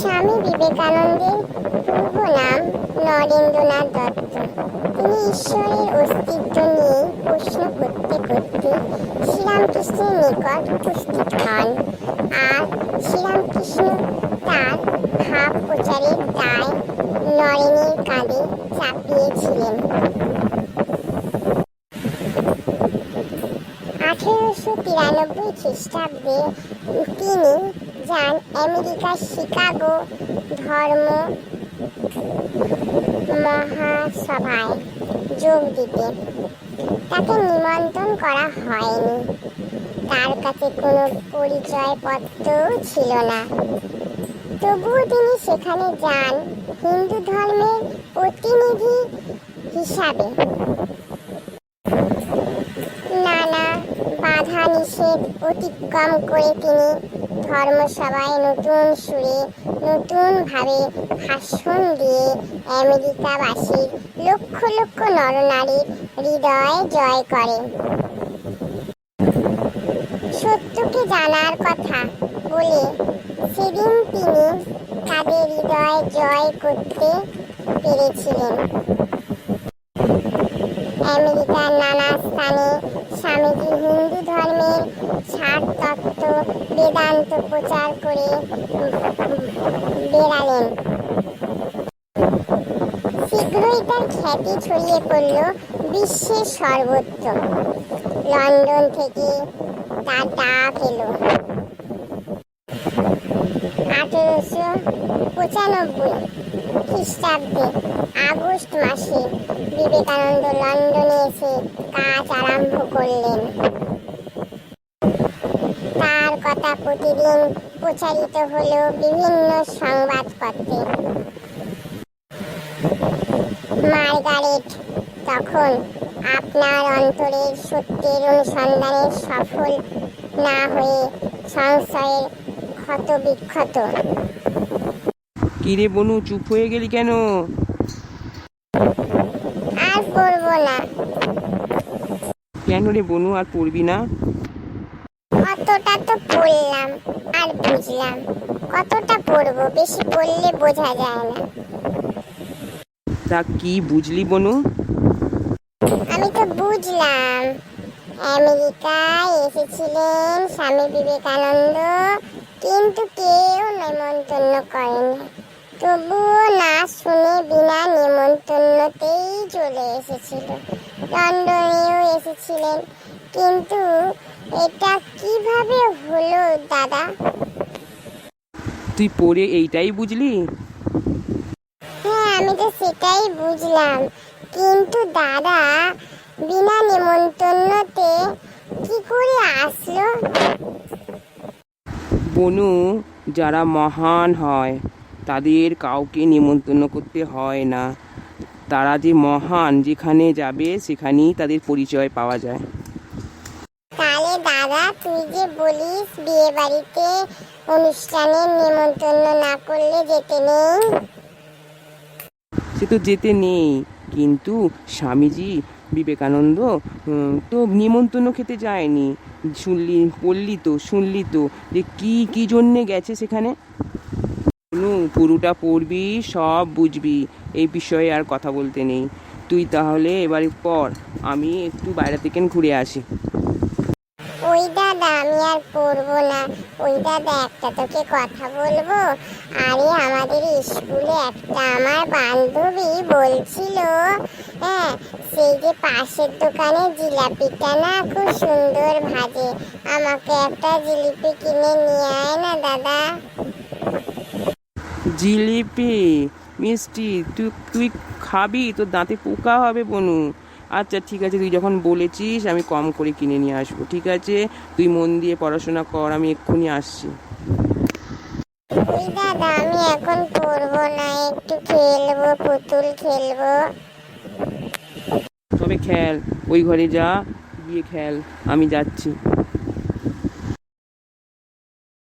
স্বামী বিবেকানন্দের পূর্ব নাম নরেন্দ্রনাথ দত্ত। তিনি ঈশ্বরের অস্তিত্ব নিয়ে প্রশ্ন করতে করতে শ্রীরামকৃষ্ণের নিকট উপস্থিত হন, আর শ্রীরামকৃষ্ণ তার ভাব প্রচারের দায় নরেনের কাঁধে চাপিয়েছিলেন। 1893 খ্রিস্টাব্দে তিনি যান আমেরিকার শিকাগো ধর্ম মহাসভায় যোগ দিতে। তাকে নিমন্ত্রণ করা হয়নি, তার কাছে কোনো পরিচয়পত্রও ছিল না। তবুও তিনি সেখানে যান হিন্দু ধর্মের প্রতিনিধি হিসাবে। নানা বাধা নিষেধ অতিক্রম করে তিনি ধর্মসভায় নতুন সুরে নতুনভাবে ভাষণ দিয়ে আমেরিকাবাসীর লক্ষ লক্ষ নরনারীর হৃদয় জয় করেন। সত্যকে জানার কথা বলে সেদিন তিনি তাদের হৃদয় জয় করতে পেরেছিলেন। আমেরিকার নানা স্থানে স্বামীজি হিন্দু ধর্মের সার তত্ত্ব বেদান্ত প্রচার করে বেড়ালেন। শীঘ্রই তার খ্যাতি ছড়িয়ে পড়ল বিশ্বের সর্বত্র। লন্ডন থেকে তার ডাক এলো। 1895 খ্রিস্টাব্দে আগস্ট মাসে বিবেকানন্দ লন্ডনে এসে কাজ আরম্ভ করলেন। তার কথা প্রতিদিন প্রচারিত হলো বিভিন্ন সংবাদপত্রে। মার্গারেট তখন আপনার অন্তরের সত্যের অনুসন্ধানে সফল না হয়ে সংশয়ের ক্ষতবিক্ষত। কিরে বনু, চুপ হয়ে গেলি কেন? আর পড়ব না। কেন রে বনু, আর পড়বি না? কতটা তো পড়লাম আর বুঝলাম, কতটা পড়ব? বেশি পড়লে বোঝা যায় না। তা কি বুঝলি বনু? আমি তো বুঝলাম আমেরিকায় এসেছিলেন স্বামী বিবেকানন্দ, কিন্তু কেউ নিমন্ত্রণ করেন। তবুও না শুনে বিনা নিমন্ত্রণতেই চলে এসেছিল। লন্ডনেও এসেছিলেন, কিন্তু এটা কিভাবে হলো দাদা? তুই পড়ে এইটাই বুঝলি? হ্যাঁ, আমি তো সেটাই বুঝলাম, কিন্তু দাদা বিনা নিমন্ত্রণতে কি করে আসলো? বনু, যারা মহান হয় তাদের কাউকে নিমন্ত্রণ করতে হয় না। তারা যে মহান, যেখানে যাবে সেখানেই তাদের পরিচয় পাওয়া যায়। তাহলে দাদা তুই যে বলিস বিয়ে বাড়িতে অনুষ্ঠানে নিমন্ত্রণ না করলে যেতে নেই? সে তো যেতে নেই, কিন্তু স্বামীজি বিবেকানন্দ তো নিমন্ত্রণ খেতে যায়নি। শুনলি তো যে কি জন্যে গেছে সেখানে। পুরোটা পড়বি, সব বুঝবি। এই বিষয়ে আর কথা বলতে নেই। তুই তাহলে এবারে পড়, আমি একটু বাইরে থেকে ঘুরে আসি। ওই দাদা আমি আর পড়বো না। ওই দাদা একটা তোকে কথা বলবো। আরে আমাদের স্কুলে একটা আমার বান্ধবী বলছিল, হ্যাঁ, সেই যে পাশের দোকানে জিলাপিটা না খুব সুন্দর ভাজে, আমাকে একটা জিলিপি কিনে নিয়ে আয় না দাদা। জিলিপি মিষ্টি তুই খাবি? তোর দাঁতে পোকা হবে বনু। আচ্ছা ঠিক আছে, তুই যখন বলেছিস আমি কম করে কিনে নিয়ে আসবো। ঠিক আছে, তুই মন দিয়ে পড়াশোনা কর, আমি এক্ষুনি আসছি। ওই দাদা আমি এখন পড়বো না, একটু খেলবো, পুতুল খেলবো। তবে খেল, ওই ঘরে যা, গিয়ে খেল, আমি যাচ্ছি।